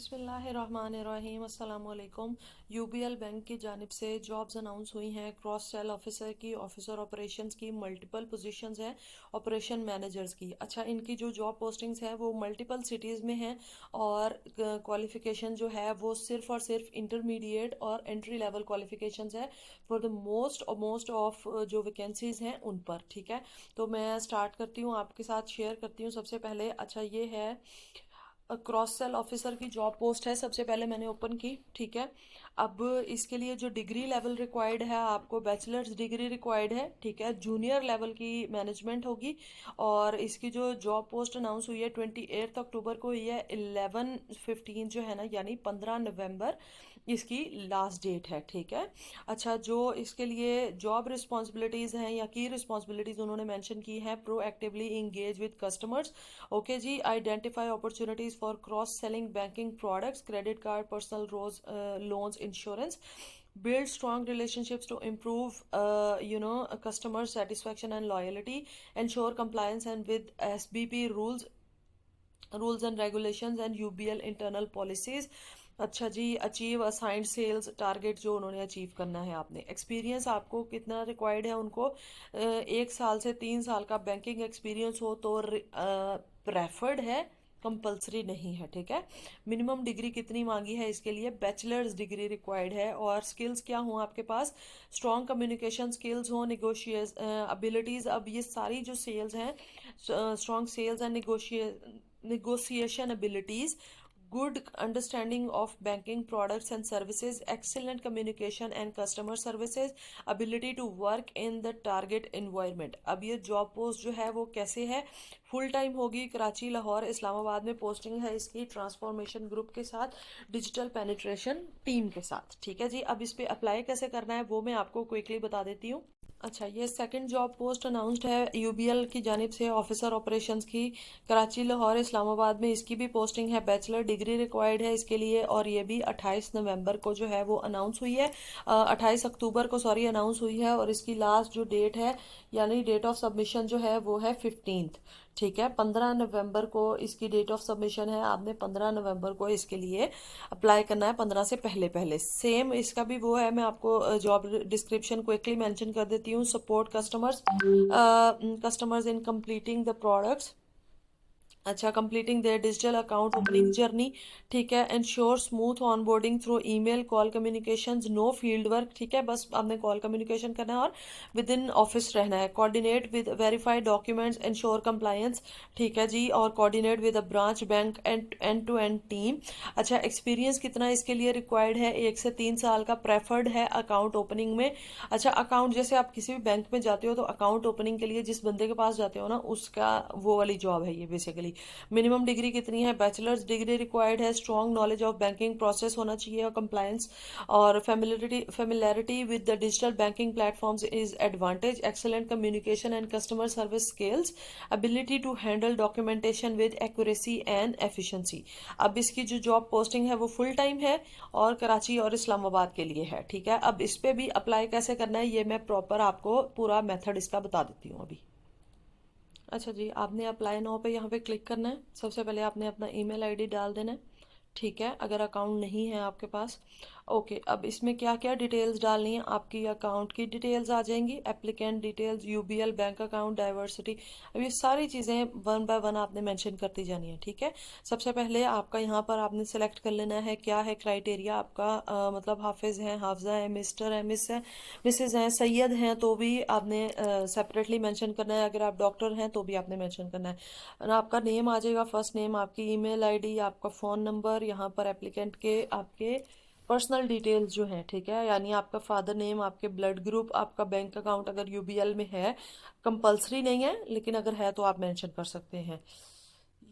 बिस्मिल्लाहिर्रहमानिर्रहीम अस्सलाम वालेकुम। यूबीएल बैंक की जानिब से जॉब्स अनाउंस हुई हैं। क्रॉस सेल ऑफिसर की, ऑफिसर ऑपरेशंस की, मल्टीपल पोजीशंस हैं, ऑपरेशन मैनेजर्स की। अच्छा, इनकी जो जॉब पोस्टिंग्स हैं वो मल्टीपल सिटीज़ में हैं और क्वालिफिकेशन जो है वो सिर्फ और सिर्फ इंटरमीडिएट और एंट्री लेवल क्वालिफिकेशंस है फॉर द मोस्ट ऑफ जो वैकेंसीज हैं उन पर। ठीक है, तो मैं स्टार्ट करती हूँ, आपके साथ शेयर करती हूँ। सबसे पहले अच्छा ये है क्रॉस सेल ऑफिसर की जॉब पोस्ट है, सबसे पहले मैंने ओपन की। ठीक है, अब इसके लिए जो डिग्री लेवल रिक्वायर्ड है, आपको बैचलर्स डिग्री रिक्वायर्ड है। ठीक है, जूनियर लेवल की मैनेजमेंट होगी। और इसकी जो जॉब पोस्ट अनाउंस हुई है 28 अक्टूबर को हुई है। 11/15 जो है ना, यानी 15 नवंबर इसकी लास्ट डेट है। ठीक है, अच्छा जो इसके लिए जॉब रिस्पॉन्सिबिलिटीज़ हैं या की रिस्पॉन्सिबिलिटीज़ उन्होंने मेंशन की हैं, proactively engage with customers. Okay जी, identify opportunities for cross selling banking products, credit card, personal loans, insurance, build strong relationships to improve customer satisfaction and loyalty, ensure compliance and with SBP rules and regulations and UBL internal policies। अच्छा जी, achieve assigned sales target जो उन्होंने achieve करना है आपने। Experience आपको कितना required है उनको, 1 साल से 3 साल का बैंकिंग एक्सपीरियंस हो तो प्रेफर्ड है, कंपलसरी नहीं है। ठीक है, मिनिमम डिग्री कितनी मांगी है इसके लिए, बैचलर्स डिग्री रिक्वायर्ड है। और स्किल्स क्या हो आपके पास, स्ट्रॉन्ग कम्युनिकेशन स्किल्स हो, निगोशिएट एबिलिटीज। अब ये सारी जो सेल्स हैं, strong sales and negotiation abilities, good understanding of banking products and services, excellent communication and customer services, ability to work in the target environment। अब ये जॉब पोस्ट जो है वो कैसे है, फुल टाइम होगी, कराची, लाहौर, इस्लामाबाद में पोस्टिंग है इसकी, ट्रांसफॉर्मेशन ग्रुप के साथ, डिजिटल पेनिट्रेशन टीम के साथ। ठीक है जी, अब इस पे अप्लाई कैसे करना है वो मैं आपको क्विकली बता देती हूँ। अच्छा, ये सेकंड जॉब पोस्ट अनाउंस्ड है यूबीएल की जानिब से, ऑफिसर ऑपरेशंस की, कराची, लाहौर, इस्लामाबाद में। इसकी भी पोस्टिंग है, बैचलर डिग्री रिक्वायर्ड है इसके लिए। और ये भी 28 नवंबर को जो है वो अनाउंस हुई है, 28 अक्टूबर को सॉरी अनाउंस हुई है। और इसकी लास्ट जो डेट है यानी डेट ऑफ सबमिशन जो है वो है 15th। ठीक है, 15 नवंबर को इसकी डेट ऑफ सबमिशन है। आपने 15 नवंबर को इसके लिए अप्लाई करना है, 15 से पहले पहले। सेम इसका भी वो है, मैं आपको जॉब डिस्क्रिप्शन क्विकली मेंशन कर देती हूँ। Support customers in completing the products. अच्छा, completing their digital account opening journey. ठीक है, ensure smooth onboarding through email, call communications, no field work. ठीक है, बस आपने कॉल कम्युनिकेशन करना है और विद इन ऑफिस रहना है। Coordinate with verified documents, ensure compliance. ठीक है जी, और coordinate with a branch bank end to end team. अच्छा, एक्सपीरियंस कितना इसके लिए रिक्वायर्ड है, 1 से 3 साल का प्रेफर्ड है अकाउंट ओपनिंग में। अच्छा, अकाउंट जैसे आप किसी भी बैंक में जाते हो तो अकाउंट ओपनिंग के लिए जिस बंदे के पास जाते हो ना, उसका वो वाली जॉब है ये बेसिकली। मिनिमम डिग्री कितनी है, बैचलर्स डिग्री रिक्वायर्ड है। Strong knowledge of banking process होना चाहिए और कंप्लायंस, और familiarity with the digital banking platforms is advantage. Excellent communication and customer service skills, ability to handle documentation with accuracy and efficiency. अब इसकी जो job posting है वो फुल टाइम है और कराची और इस्लामाबाद के लिए है। ठीक है, अब इस पे भी अप्लाई कैसे करना है ये मैं प्रॉपर आपको पूरा मेथड इसका बता देती हूँ अभी। अच्छा जी, आपने अप्लाई नाउ पे यहाँ पे क्लिक करना है। सबसे पहले आपने अपना ईमेल आईडी डाल देना है। ठीक है, अगर अकाउंट नहीं है आपके पास। ओके, अब इसमें क्या क्या डिटेल्स डालनी है, आपकी अकाउंट की डिटेल्स आ जाएंगी, applicant details, UBL bank account, diversity. अब ये सारी चीज़ें वन बाय वन आपने मेंशन करती जानी है। ठीक है, सबसे पहले आपका यहाँ पर आपने सेलेक्ट कर लेना है क्या है क्राइटेरिया आपका, मतलब हाफिज हैं, हाफजा है, मिस्टर है, मिस है, मिसेज हैं, सैयद हैं तो भी आपने सेपरेटली मेंशन करना है। अगर आप डॉक्टर हैं तो भी आपने मेंशन करना है। और आपका नेम आ जाएगा, फर्स्ट नेम, आपकी ईमेल आईडी, आपका फ़ोन नंबर, यहाँ पर एप्लीकेंट के आपके पर्सनल डिटेल्स जो हैं। ठीक है, यानी आपका फादर नेम, आपके ब्लड ग्रुप, आपका बैंक अकाउंट अगर यूबीएल में है, कंपलसरी नहीं है लेकिन अगर है तो आप मेंशन कर सकते हैं।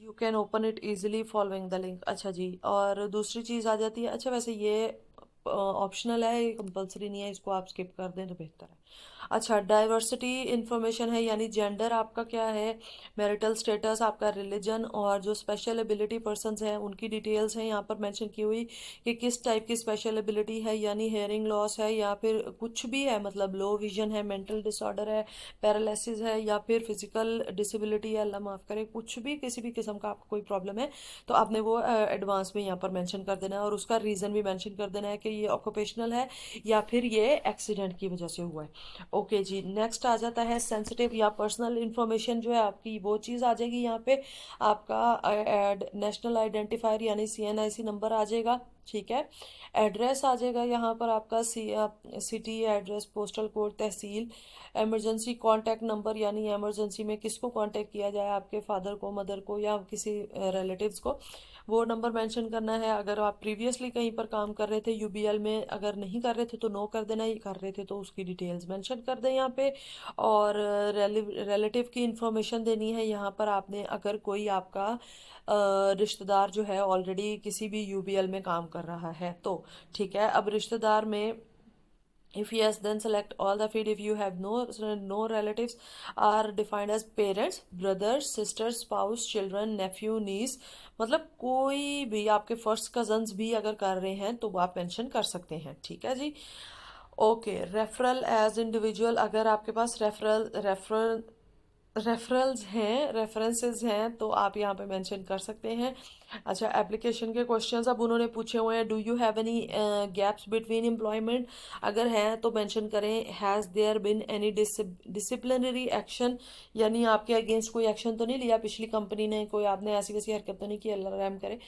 You can open it easily following the link. अच्छा जी, और दूसरी चीज़ आ जाती है, अच्छा वैसे ये ऑप्शनल है, ये कंपलसरी नहीं है, इसको आप स्किप कर दें तो बेहतर है। अच्छा, डाइवर्सिटी इंफॉर्मेशन है, यानी जेंडर आपका क्या है, मैरिटल स्टेटस, आपका रिलीजन, और जो स्पेशल एबिलिटी पर्सन्स हैं उनकी डिटेल्स हैं यहाँ पर मेंशन की हुई कि किस टाइप की स्पेशल एबिलिटी है, यानी हेयरिंग लॉस है या फिर कुछ भी है, मतलब लो विजन है, मेंटल डिसऑर्डर है, पैरालिसिस है, या फिर फिजिकल डिसेबिलिटी है, अल्लाह माफ़ करे, कुछ भी किसी भी किस्म का आपको कोई प्रॉब्लम है तो आपने वो एडवांस में यहाँ पर मेंशन कर देना है, और उसका रीज़न भी मेंशन कर देना है कि ये ऑक्यूपेशनल है या फिर ये एक्सीडेंट की वजह से हुआ है। ओके जी, नेक्स्ट आ जाता है सेंसिटिव या पर्सनल इंफॉर्मेशन जो है आपकी, वो चीज़ आ जाएगी यहाँ पे, आपका नेशनल आइडेंटिफायर यानी CNIC नंबर आ जाएगा, ठीक है। एड्रेस आ जाएगा यहाँ पर आपका सिटी एड्रेस, पोस्टल कोड, तहसील, इमरजेंसी कॉन्टैक्ट नंबर, यानी इमरजेंसी में किसको कॉन्टैक्ट किया जाए, आपके फादर को, मदर को, या किसी रिलेटिव्स को, वो नंबर मेंशन करना है। अगर आप प्रीवियसली कहीं पर काम कर रहे थे UBL में, अगर नहीं कर रहे थे तो नो कर देना, ये कर रहे थे तो उसकी डिटेल्स मेंशन कर दें यहाँ पे। और रिलेटिव की इंफॉर्मेशन देनी है यहाँ पर आपने, अगर कोई आपका रिश्तेदार जो है ऑलरेडी किसी भी UBL में काम कर रहा है तो, ठीक है। अब रिश्तेदार में if yes then select all the field, if you have no relatives are defined as parents, brothers, sisters, spouse, children, nephew, niece, मतलब कोई भी आपके फर्स्ट कजन्स भी अगर कर रहे हैं तो वो आप मेंशन कर सकते हैं, ठीक है जी। ओके, रेफरल एज इंडिविजुअल, अगर आपके पास रेफरल्स हैं, रेफरेंसेस हैं तो आप यहाँ पे मेंशन कर सकते हैं। अच्छा, एप्लीकेशन के क्वेश्चंस अब उन्होंने पूछे हुए हैं, do you have any gaps between employment, अगर हैं तो मेंशन करें has their bin any disciplinary action, यानी आपके अगेंस्ट कोई एक्शन तो नहीं लिया पिछली कंपनी ने, कोई आपने ऐसी वैसी हरकत तो नहीं की, अल्लाह रहम करे।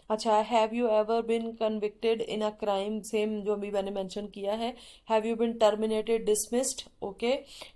अच्छा, have you ever bin convicted in a crime, same जो अभी मैंने मेंशन किया है। Have you been terminated, dismissed, okay.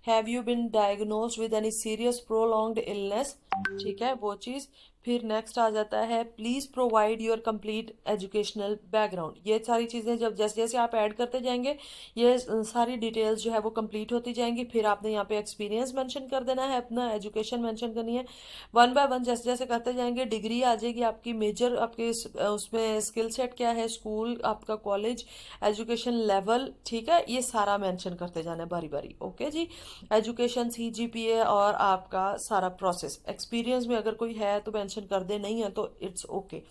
Have you been diagnosed with any serious prolonged illness, ठीक है, वो चीज़। फिर नेक्स्ट आ जाता है, please provide your complete educational background, ये सारी चीज़ें जब जैसे जैसे आप ऐड करते जाएंगे ये सारी डिटेल्स जो है वो कंप्लीट होती जाएंगी। फिर आपने यहाँ पे एक्सपीरियंस मेंशन कर देना है, अपना एजुकेशन मेंशन करनी है, वन बाय वन जैसे जैसे करते जाएंगे। डिग्री आ जाएगी आपकी, मेजर आपके उसमें स्किल सेट क्या है, स्कूल आपका, कॉलेज, एजुकेशन लेवल, ठीक है, ये सारा मेंशन करते जाना है बारी बारी, ओके जी। एजुकेशन, CGPA और आपका सारा प्रोसेस, एक्सपीरियंस में अगर कोई है तो मेंशन कर दे, नहीं है तो इट्स ओके।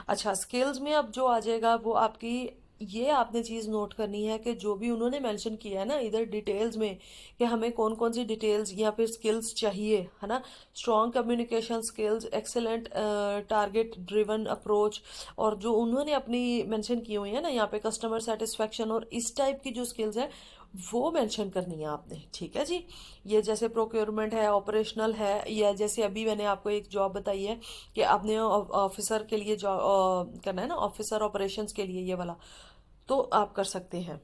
अच्छा, स्किल्स में अब जो आ जाएगा वो आपकी, ये आपने चीज़ नोट करनी है कि जो भी उन्होंने मेंशन किया है ना इधर डिटेल्स में, कि हमें कौन कौन सी डिटेल्स या फिर स्किल्स चाहिए, है ना, strong communication skills, excellent target driven approach, और जो उन्होंने अपनी मेंशन की हुई है ना यहाँ पे कस्टमर सेटिस्फेक्शन, और इस टाइप की जो स्किल्स है वो मेंशन करनी है आपने, ठीक है जी। ये जैसे प्रोक्योरमेंट है, ऑपरेशनल है, या जैसे अभी मैंने आपको एक जॉब बताई है कि आपने ऑफिसर के लिए जॉब करना है ना, ऑफिसर ऑपरेशंस के लिए ये वाला, तो आप कर सकते हैं।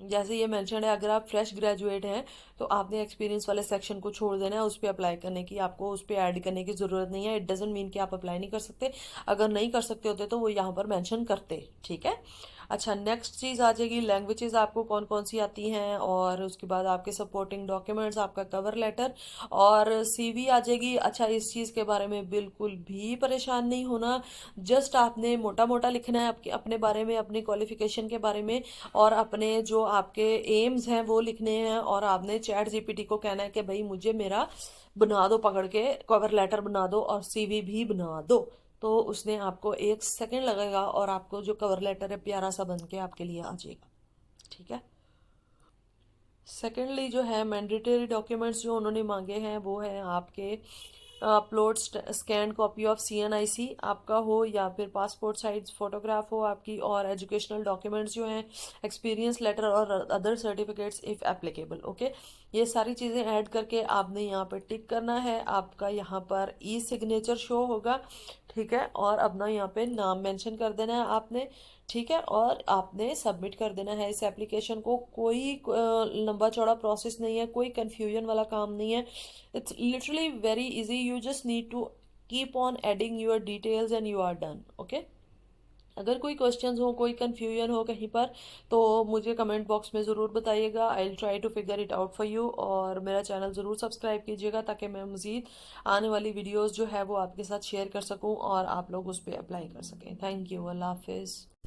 जैसे ये मेंशन है, अगर आप फ्रेश ग्रेजुएट हैं तो आपने एक्सपीरियंस वाले सेक्शन को छोड़ देना है, उस पर अप्लाई करने की, आपको उस पर ऐड करने की ज़रूरत नहीं है। इट डजेंट मीन कि आप अप्लाई नहीं कर सकते, अगर नहीं कर सकते होते तो वो यहाँ पर मेंशन करते, ठीक है। अच्छा, नेक्स्ट चीज़ आ जाएगी, लैंग्वेजेस आपको कौन कौन सी आती हैं, और उसके बाद आपके सपोर्टिंग डॉक्यूमेंट्स, आपका कवर लेटर और CV आ जाएगी। अच्छा, इस चीज़ के बारे में बिल्कुल भी परेशान नहीं होना, जस्ट आपने मोटा मोटा लिखना है आपके अपने बारे में, अपनी क्वालिफिकेशन के बारे में, और अपने जो आपके एम्स हैं वो लिखने हैं, और आपने ChatGPT को कहना है कि भाई मुझे मेरा बना दो, पकड़ के कवर लेटर बना दो और CV भी बना दो, तो उसने आपको 1 सेकंड लगेगा और आपको जो कवर लेटर है प्यारा सा बन के आपके लिए आ जाएगा, ठीक है। सेकेंडली जो है मैंडेटरी डॉक्यूमेंट्स जो उन्होंने मांगे हैं वो है आपके upload scan copy of CNIC आपका हो, या फिर पासपोर्ट साइज फोटोग्राफ हो आपकी, और एजुकेशनल डॉक्यूमेंट्स जो हैं, एक्सपीरियंस लेटर और other certificates if applicable, okay. ये सारी चीज़ें ऐड करके आपने यहाँ पर टिक करना है, आपका यहाँ पर E सिग्नेचर शो होगा, ठीक है, और अपना यहाँ पे नाम मेंशन कर देना है आपने, ठीक है, और आपने सबमिट कर देना है इस एप्लीकेशन को। कोई लंबा चौड़ा प्रोसेस नहीं है, कोई कंफ्यूजन वाला काम नहीं है, it's literally very easy, you just need to keep on adding your details and you are done, okay. अगर कोई क्वेश्चंस हो, कोई कंफ्यूजन हो कहीं पर, तो मुझे कमेंट बॉक्स में ज़रूर बताइएगा, I will try to figure it out for you, और मेरा चैनल ज़रूर सब्सक्राइब कीजिएगा ताकि मैं मज़ीद आने वाली वीडियोस जो है वो आपके साथ शेयर कर सकूं और आप लोग उस पर अप्लाई कर सकें। थैंक यू, अल्लाह हाफिज़।